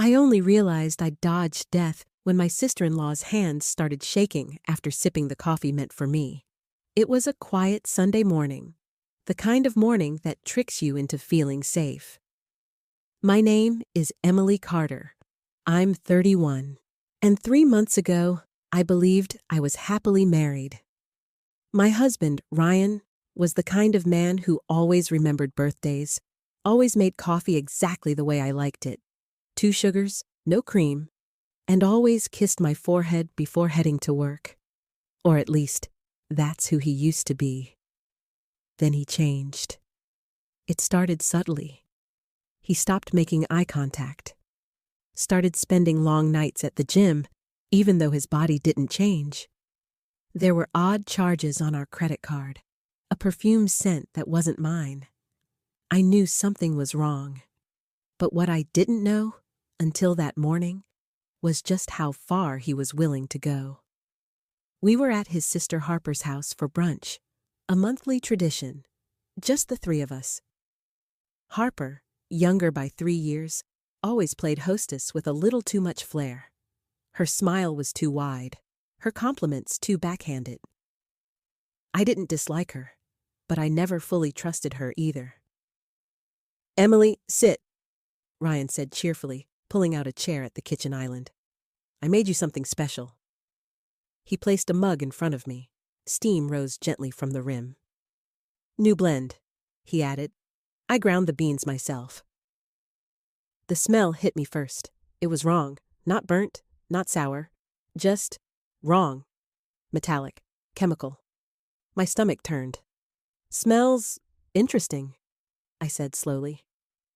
I only realized I'd dodged death when my sister-in-law's hands started shaking after sipping the coffee meant for me. It was a quiet Sunday morning, the kind of morning that tricks you into feeling safe. My name is Emily Carter. I'm 31, and 3 months ago, I believed I was happily married. My husband, Ryan, was the kind of man who always remembered birthdays, always made coffee exactly the way I liked it. 2 sugars, no cream, and always kissed my forehead before heading to work. Or at least, that's who he used to be. Then he changed. It started subtly. He stopped making eye contact, started spending long nights at the gym, even though his body didn't change. There were odd charges on our credit card, a perfume scent that wasn't mine. I knew something was wrong. But what I didn't know, until that morning, was just how far he was willing to go. We were at his sister Harper's house for brunch, a monthly tradition, just the 3 of us. Harper, younger by 3 years, always played hostess with a little too much flair. Her smile was too wide, her compliments too backhanded. I didn't dislike her, but I never fully trusted her either. "Emily, sit," Ryan said cheerfully, pulling out a chair at the kitchen island. "I made you something special." He placed a mug in front of me. Steam rose gently from the rim. "New blend," he added. "I ground the beans myself." The smell hit me first. It was wrong. Not burnt, not sour. Just wrong. Metallic. Chemical. My stomach turned. "Smells interesting," I said slowly.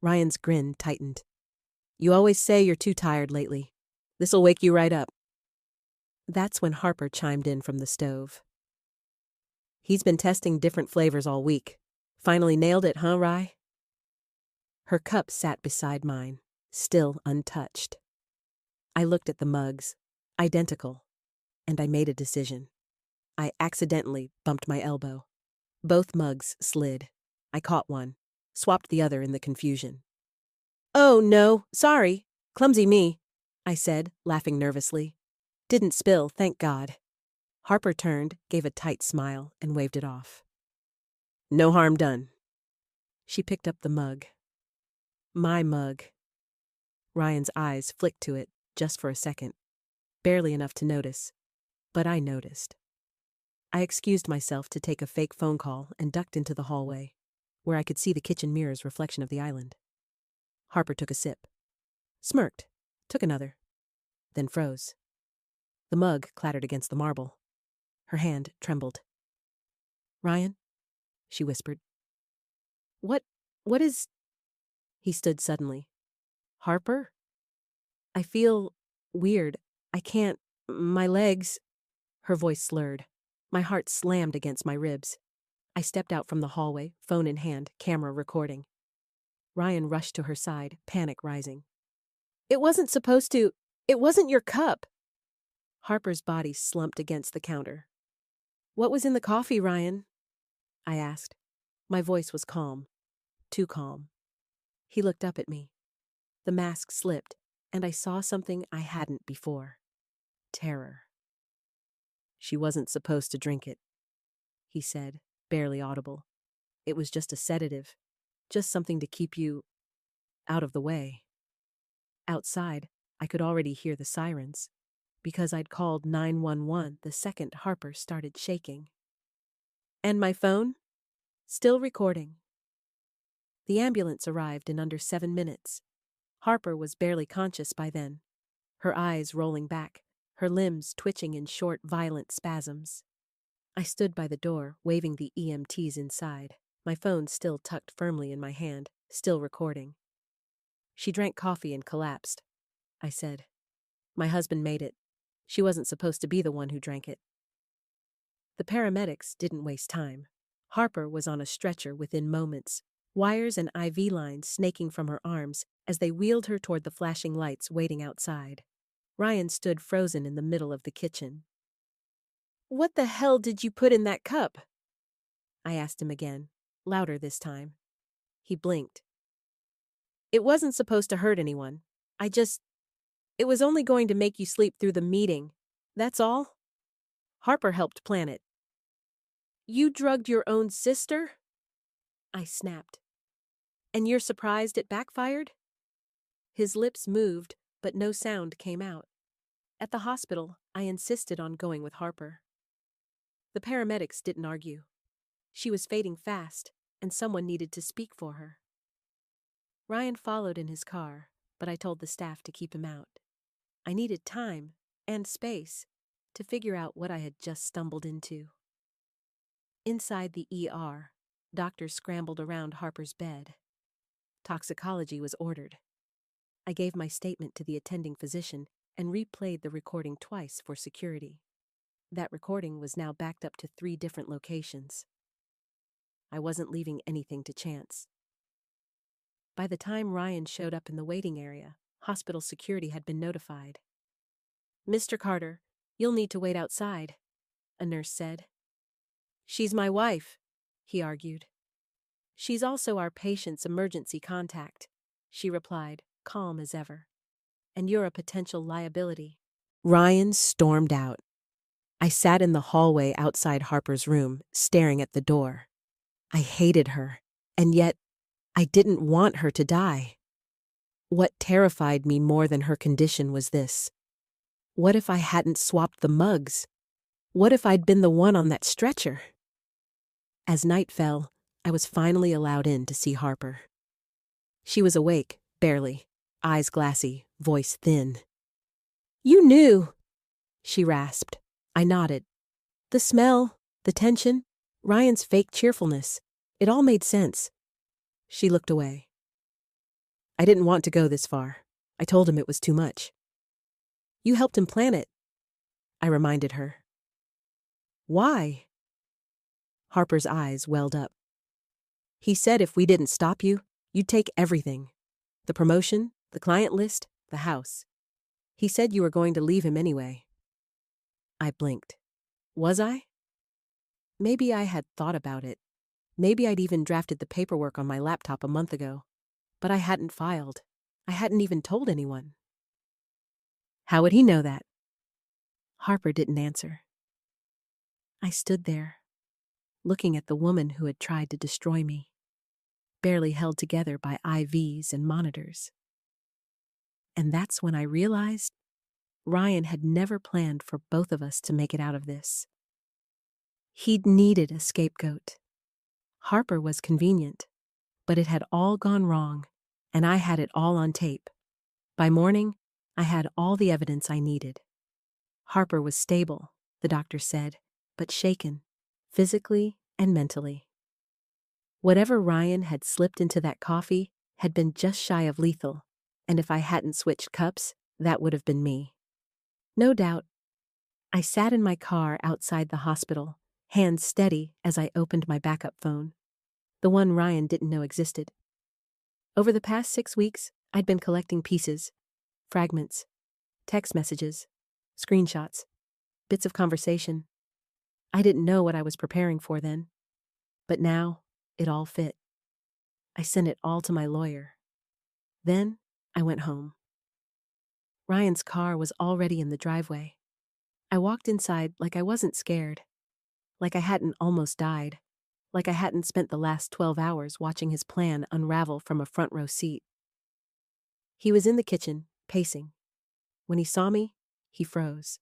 Ryan's grin tightened. "You always say you're too tired lately. This'll wake you right up." That's when Harper chimed in from the stove. "He's been testing different flavors all week. Finally nailed it, huh, Rye?" Her cup sat beside mine, still untouched. I looked at the mugs, identical, and I made a decision. I accidentally bumped my elbow. Both mugs slid. I caught one, swapped the other in the confusion. "Oh, no, sorry. Clumsy me," I said, laughing nervously. "Didn't spill, thank God." Harper turned, gave a tight smile, and waved it off. "No harm done." She picked up the mug. My mug. Ryan's eyes flicked to it, just for a second. Barely enough to notice. But I noticed. I excused myself to take a fake phone call and ducked into the hallway, where I could see the kitchen mirror's reflection of the island. Harper took a sip. Smirked. Took another. Then froze. The mug clattered against the marble. Her hand trembled. "Ryan?" she whispered. What is—" He stood suddenly. "Harper? I feel weird. I can't— my legs—" Her voice slurred. My heart slammed against my ribs. I stepped out from the hallway, phone in hand, camera recording. Ryan rushed to her side, panic rising. "It wasn't supposed to— it wasn't your cup." Harper's body slumped against the counter. "What was in the coffee, Ryan?" I asked. My voice was calm. Too calm. He looked up at me. The mask slipped, and I saw something I hadn't before. Terror. "She wasn't supposed to drink it," he said, barely audible. "It was just a sedative. Just something to keep you out of the way." Outside, I could already hear the sirens, because I'd called 911 the second Harper started shaking. And my phone? Still recording. The ambulance arrived in under 7 minutes. Harper was barely conscious by then, her eyes rolling back, her limbs twitching in short, violent spasms. I stood by the door, waving the EMTs inside, my phone still tucked firmly in my hand, still recording. "She drank coffee and collapsed," I said. "My husband made it. She wasn't supposed to be the one who drank it." The paramedics didn't waste time. Harper was on a stretcher within moments, wires and IV lines snaking from her arms as they wheeled her toward the flashing lights waiting outside. Ryan stood frozen in the middle of the kitchen. "What the hell did you put in that cup?" I asked him again, louder this time. He blinked. "It wasn't supposed to hurt anyone. I just It was only going to make you sleep through the meeting. That's all? Harper helped plan it. You drugged your own sister? I snapped. And you're surprised it backfired? His lips moved, but no sound came out. At the hospital, I insisted on going with Harper. The paramedics didn't argue. She was fading fast, and someone needed to speak for her. Ryan followed in his car, but I told the staff to keep him out. I needed time and space to figure out what I had just stumbled into. Inside the ER, doctors scrambled around Harper's bed. Toxicology was ordered. I gave my statement to the attending physician and replayed the recording twice for security. That recording was now backed up to 3 different locations. I wasn't leaving anything to chance. By the time Ryan showed up in the waiting area, hospital security had been notified. Mr. Carter, you'll need to wait outside, a nurse said. She's my wife, he argued. She's also our patient's emergency contact, she replied, calm as ever. And you're a potential liability. Ryan stormed out. I sat in the hallway outside Harper's room, staring at the door. I hated her, and yet I didn't want her to die. What terrified me more than her condition was this. What if I hadn't swapped the mugs? What if I'd been the one on that stretcher? As night fell, I was finally allowed in to see Harper. She was awake, barely, eyes glassy, voice thin. You knew, she rasped. I nodded. The smell, the tension, Ryan's fake cheerfulness, it all made sense. She looked away. I didn't want to go this far. I told him it was too much. You helped him plan it, I reminded her. Why? Harper's eyes welled up. He said if we didn't stop you, you'd take everything. The promotion, the client list, the house. He said you were going to leave him anyway. I blinked. Was I? Maybe I had thought about it. Maybe I'd even drafted the paperwork on my laptop a month ago. But I hadn't filed. I hadn't even told anyone. How would he know that? Harper didn't answer. I stood there, looking at the woman who had tried to destroy me, barely held together by IVs and monitors. And that's when I realized Ryan had never planned for both of us to make it out of this. He'd needed a scapegoat. Harper was convenient, but it had all gone wrong, and I had it all on tape. By morning, I had all the evidence I needed. Harper was stable, the doctor said, but shaken, physically and mentally. Whatever Ryan had slipped into that coffee had been just shy of lethal, and if I hadn't switched cups, that would have been me. No doubt. I sat in my car outside the hospital, hands steady as I opened my backup phone, the one Ryan didn't know existed. Over the past 6 weeks, I'd been collecting pieces, fragments, text messages, screenshots, bits of conversation. I didn't know what I was preparing for then, but now it all fit. I sent it all to my lawyer. Then I went home. Ryan's car was already in the driveway. I walked inside like I wasn't scared, like I hadn't almost died, like I hadn't spent the last 12 hours watching his plan unravel from a front row seat. He was in the kitchen, pacing. When he saw me, he froze.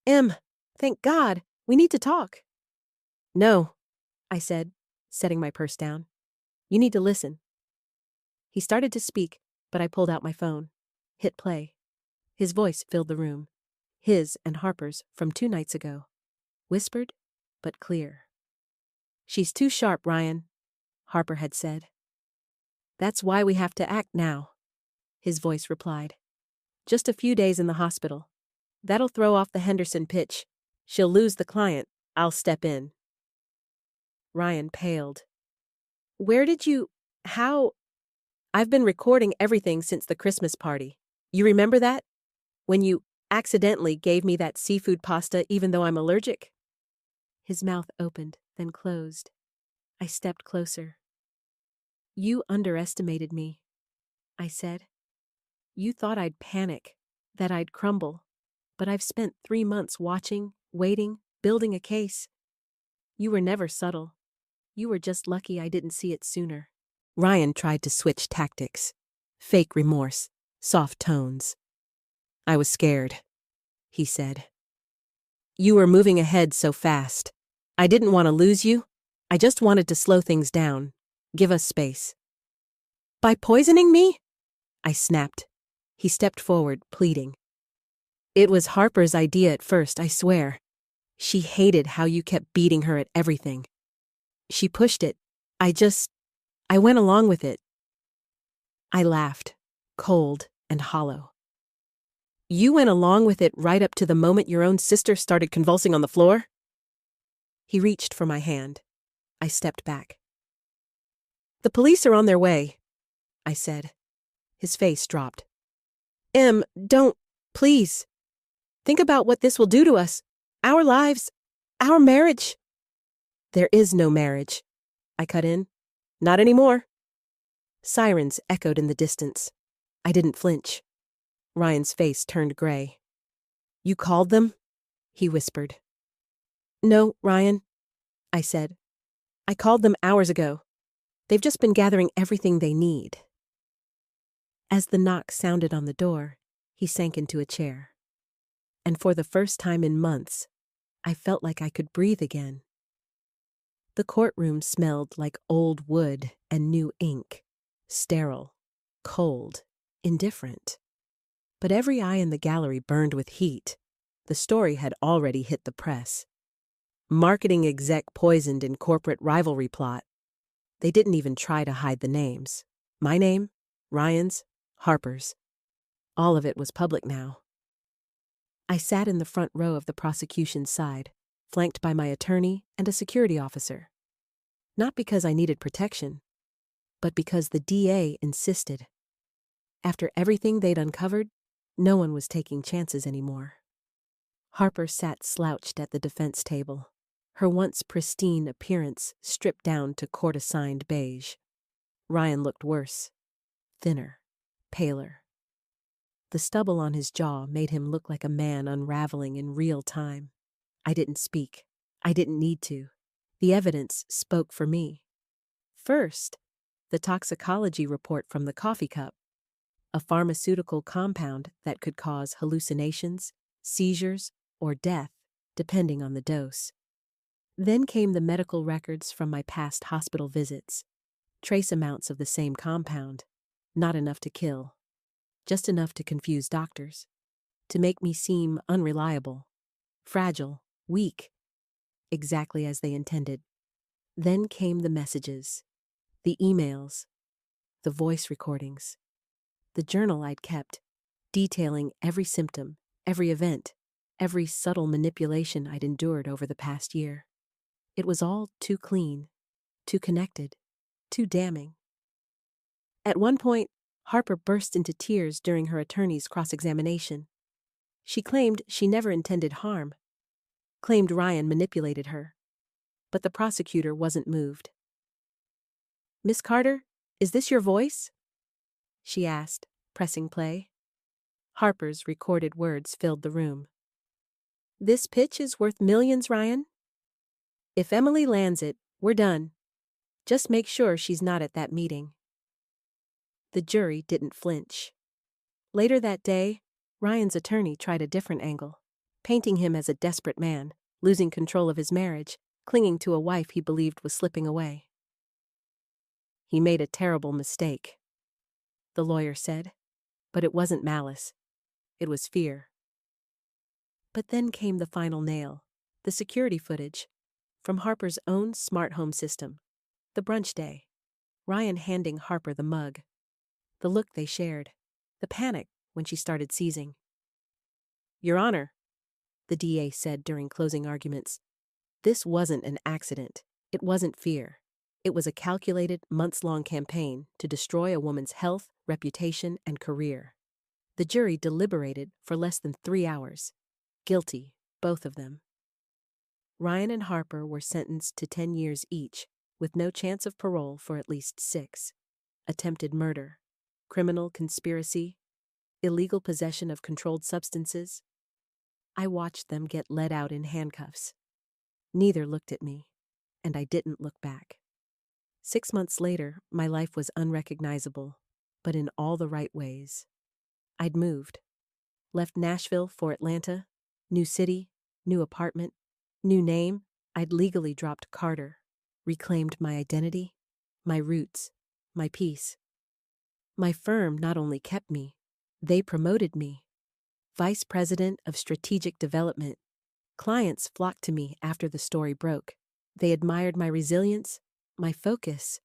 Thank God, we need to talk. No, I said, setting my purse down. You need to listen. He started to speak, but I pulled out my phone, hit play. His voice filled the room, his and Harper's from 2 nights ago, whispered, but clear. She's too sharp, Ryan, Harper had said. That's why we have to act now, his voice replied. Just a few days in the hospital. That'll throw off the Henderson pitch. She'll lose the client. I'll step in. Ryan paled. How? I've been recording everything since the Christmas party. You remember that? When you accidentally gave me that seafood pasta even though I'm allergic? His mouth opened, then closed. I stepped closer. You underestimated me, I said. You thought I'd panic, that I'd crumble, but I've spent 3 months watching, waiting, building a case. You were never subtle. You were just lucky I didn't see it sooner." Ryan tried to switch tactics. Fake remorse, soft tones. "I was scared," he said. "You were moving ahead so fast. I didn't want to lose you. I just wanted to slow things down. Give us space." "By poisoning me?" I snapped. He stepped forward, pleading. "It was Harper's idea at first, I swear. She hated how you kept beating her at everything. She pushed it. I went along with it." I laughed, cold and hollow. "You went along with it right up to the moment your own sister started convulsing on the floor?" He reached for my hand. I stepped back. "The police are on their way," I said. His face dropped. Don't, please. Think about what this will do to us. Our lives. Our marriage." "There is no marriage," I cut in. "Not anymore." Sirens echoed in the distance. I didn't flinch. Ryan's face turned gray. "You called them?" he whispered. "No, Ryan," I said. "I called them hours ago. They've just been gathering everything they need." As the knock sounded on the door, he sank into a chair. And for the first time in months, I felt like I could breathe again. The courtroom smelled like old wood and new ink, sterile, cold, indifferent. But every eye in the gallery burned with heat. The story had already hit the press. Marketing exec poisoned in corporate rivalry plot. They didn't even try to hide the names. My name, Ryan's, Harper's. All of it was public now. I sat in the front row of the prosecution's side, flanked by my attorney and a security officer. Not because I needed protection, but because the DA insisted. After everything they'd uncovered, no one was taking chances anymore. Harper sat slouched at the defense table, her once pristine appearance stripped down to court-assigned beige. Ryan looked worse, thinner, paler. The stubble on his jaw made him look like a man unraveling in real time. I didn't speak. I didn't need to. The evidence spoke for me. First, the toxicology report from the coffee cup. A pharmaceutical compound that could cause hallucinations, seizures, or death, depending on the dose. Then came the medical records from my past hospital visits. Trace amounts of the same compound. Not enough to kill. Just enough to confuse doctors. To make me seem unreliable. Fragile. Weak. Exactly as they intended. Then came the messages. The emails. The voice recordings. The journal I'd kept, detailing every symptom, every event, every subtle manipulation I'd endured over the past year. It was all too clean, too connected, too damning. At one point, Harper burst into tears during her attorney's cross-examination. She claimed she never intended harm, claimed Ryan manipulated her. But the prosecutor wasn't moved. "Miss Carter, is this your voice?" she asked, pressing play. Harper's recorded words filled the room. "This pitch is worth millions, Ryan. If Emily lands it, we're done. Just make sure she's not at that meeting." The jury didn't flinch. Later that day, Ryan's attorney tried a different angle, painting him as a desperate man, losing control of his marriage, clinging to a wife he believed was slipping away. "He made a terrible mistake," the lawyer said, but it wasn't malice. It was fear. But then came the final nail, the security footage, from Harper's own smart home system. The brunch day, Ryan handing Harper the mug. The look they shared, the panic when she started seizing. "Your Honor," the DA said during closing arguments, "this wasn't an accident. It wasn't fear. It was a calculated, months-long campaign to destroy a woman's health, reputation, and career." The jury deliberated for less than 3 hours. Guilty, both of them. Ryan and Harper were sentenced to 10 years each, with no chance of parole for at least 6. Attempted murder, criminal conspiracy, illegal possession of controlled substances. I watched them get led out in handcuffs. Neither looked at me, and I didn't look back. 6 months later, my life was unrecognizable, but in all the right ways. I'd moved. Left Nashville for Atlanta. New city, new apartment, new name. I'd legally dropped Carter. Reclaimed my identity, my roots, my peace. My firm not only kept me, they promoted me. Vice President of Strategic Development. Clients flocked to me after the story broke. They admired my resilience, my focus,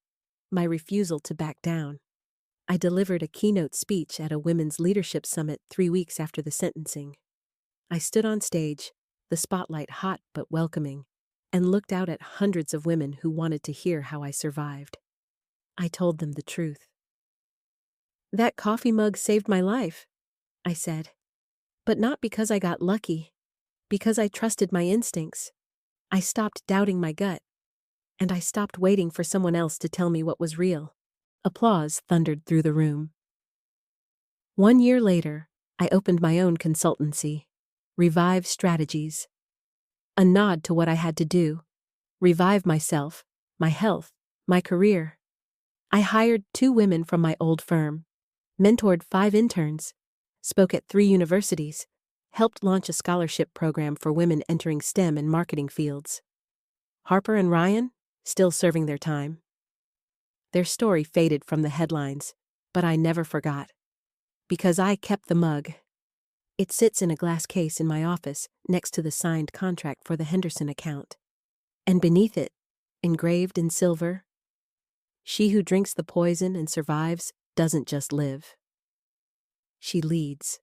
my refusal to back down. I delivered a keynote speech at a women's leadership summit 3 weeks after the sentencing. I stood on stage, the spotlight hot but welcoming, and looked out at hundreds of women who wanted to hear how I survived. I told them the truth. "That coffee mug saved my life," I said. "But not because I got lucky, because I trusted my instincts. I stopped doubting my gut, and I stopped waiting for someone else to tell me what was real." Applause thundered through the room. 1 year later, I opened my own consultancy, Revive Strategies. A nod to what I had to do: revive myself, my health, my career. I hired 2 women from my old firm, mentored 5 interns, spoke at 3 universities, helped launch a scholarship program for women entering STEM and marketing fields. Harper and Ryan, still serving their time. Their story faded from the headlines, but I never forgot. Because I kept the mug. It sits in a glass case in my office next to the signed contract for the Henderson account. And beneath it, engraved in silver, "She who drinks the poison and survives doesn't just live. She leads."